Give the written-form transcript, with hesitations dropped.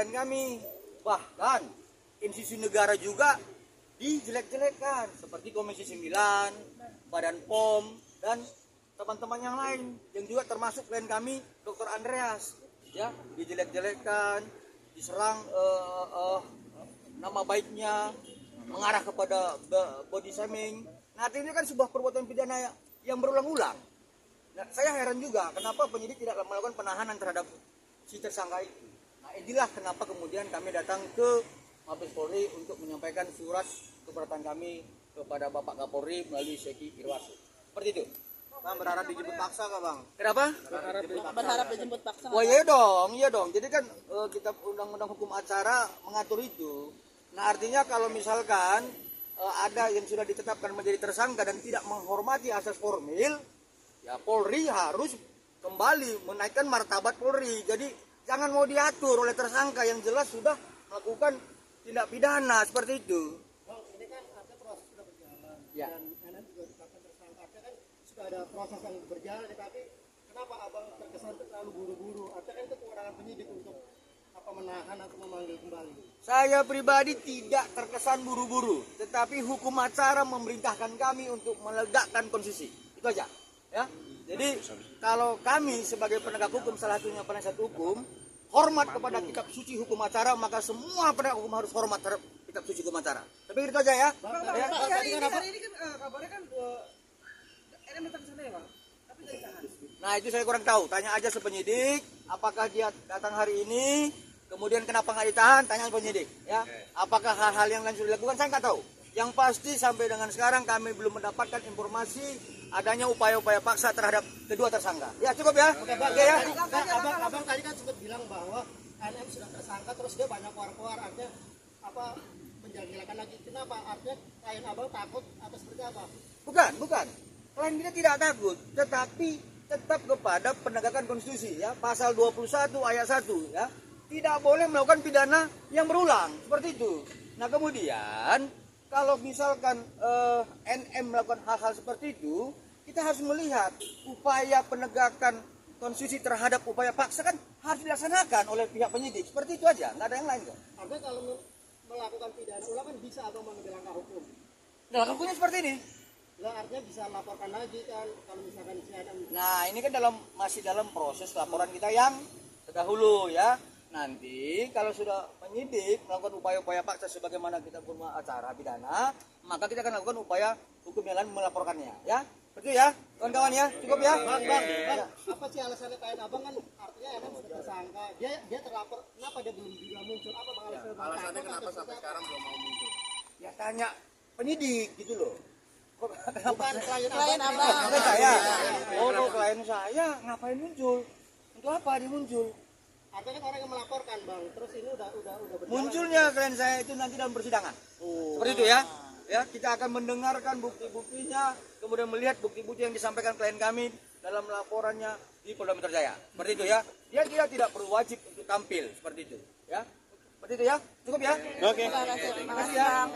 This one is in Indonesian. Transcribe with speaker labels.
Speaker 1: klien kami. Bahkan institusi negara juga dijelek-jelekan seperti Komisi 9, Badan POM, dan teman-teman yang lain yang juga termasuk klien kami Dr. Andreas, ya, dijelek-jelekan, diserang nama baiknya, mengarah kepada body shaming. Nah, ini kan sebuah perbuatan pidana yang berulang-ulang. Nah, saya heran juga kenapa penyidik tidak melakukan penahanan terhadap si tersangka itu. Nah, inilah kenapa kemudian kami datang ke Mabes Polri untuk menyampaikan surat keberatan kami kepada Bapak Kapolri melalui Seki Irwas. Seperti itu.
Speaker 2: Bang, berharap dijemput paksa kah, Bang?
Speaker 1: Kenapa?
Speaker 3: Berharap dijemput paksa.
Speaker 1: Wah, iya dong. Jadi kan kita undang-undang hukum acara mengatur itu. Nah, artinya kalau misalkan ada yang sudah ditetapkan menjadi tersangka dan tidak menghormati asas formil, ya Polri harus kembali menaikkan martabat Polri. Jadi jangan mau diatur oleh tersangka yang jelas sudah melakukan tindak pidana seperti itu.
Speaker 2: Bang, ini kan artinya proses sudah berjalan,
Speaker 1: Ya.
Speaker 2: dan Anda juga ditetapkan tersangka. Artinya kan sudah ada proses yang berjalan, tapi kenapa abang terkesan terlalu buru-buru? Artinya kan itu kewenangan penyidik untuk menahan atau memanggil kembali.
Speaker 1: Saya pribadi tidak terkesan buru-buru, tetapi hukum acara memerintahkan kami untuk meledakkan konstitusi. Itu aja, ya. Jadi kalau kami sebagai penegak hukum, salah satunya penasihat hukum, hormat kepada kitab suci hukum acara, maka semua penegak hukum harus hormat terhadap kitab suci hukum acara. Tapi itu aja ya. Ya.
Speaker 4: Hari ini kan kabarnya kan RM datang ke sana ya, Bang. Tapi nggak ditahan.
Speaker 1: Nah, itu saya kurang tahu. Tanya aja sepenyidik, apakah dia datang hari ini, kemudian kenapa nggak ditahan, tanya penyidik. Ya, apakah hal-hal yang lain sudah dilakukan, saya nggak tahu. Yang pasti sampai dengan sekarang kami belum mendapatkan informasi adanya upaya-upaya paksa terhadap kedua tersangka. Ya, cukup ya. Oke ya.
Speaker 2: Abang tadi kan sempat bilang bahwa NM sudah tersangka, terus dia banyak keluar-keluar, artinya menjangkilakan lagi. Kenapa? Artinya klien abang takut atau seperti apa?
Speaker 1: Bukan. Klien kita tidak takut, tetapi tetap kepada penegakan konstitusi ya, pasal 21 ayat 1 ya. Tidak boleh melakukan pidana yang berulang seperti itu. Nah, kemudian kalau misalkan NM melakukan hal-hal seperti itu, kita harus melihat upaya penegakan konstitusi terhadap upaya paksa kan harus dilaksanakan oleh pihak penyidik. Seperti itu aja, nggak ada yang lain kok.
Speaker 2: Artinya kalau melakukan pidana ulang kan bisa abang mengambil langkah hukum.
Speaker 1: Nah, hukumnya seperti ini.
Speaker 2: Lah, artinya bisa laporkan lagi kan kalau misalkan si NM.
Speaker 1: Nah, ini kan masih dalam proses laporan kita yang terdahulu ya. Nanti kalau sudah penyidik melakukan upaya-upaya paksa sebagaimana kita hukum acara pidana, maka kita akan lakukan upaya hukum yang lain melaporkannya ya. Betul ya, kawan-kawan ya. Cukup ya.
Speaker 2: Bang, apa sih alasannya klien abang kan artinya NM sudah tersangka, dia terlapor, kenapa dia belum juga muncul? Apa bang
Speaker 5: Alasannya kenapa sampai sekarang belum mau muncul?
Speaker 1: Ya tanya penyidik gitu loh.
Speaker 2: Bukan klien
Speaker 3: Klien
Speaker 2: abang.
Speaker 3: abang.
Speaker 1: Saya. Oh, klien saya ngapain muncul? Untuk apa dia muncul?
Speaker 2: Artinya orang yang melaporkan bang, terus ini udah berjalan.
Speaker 1: Munculnya klien saya itu nanti dalam persidangan. Seperti itu ya. Ya, kita akan mendengarkan bukti-buktinya, kemudian melihat bukti-bukti yang disampaikan klien kami dalam laporannya di Polda Metro Jaya. Seperti itu ya. Dia tidak perlu wajib untuk tampil seperti itu, ya. Seperti itu ya. Cukup ya.
Speaker 5: Oke.
Speaker 3: Terima kasih, Bang.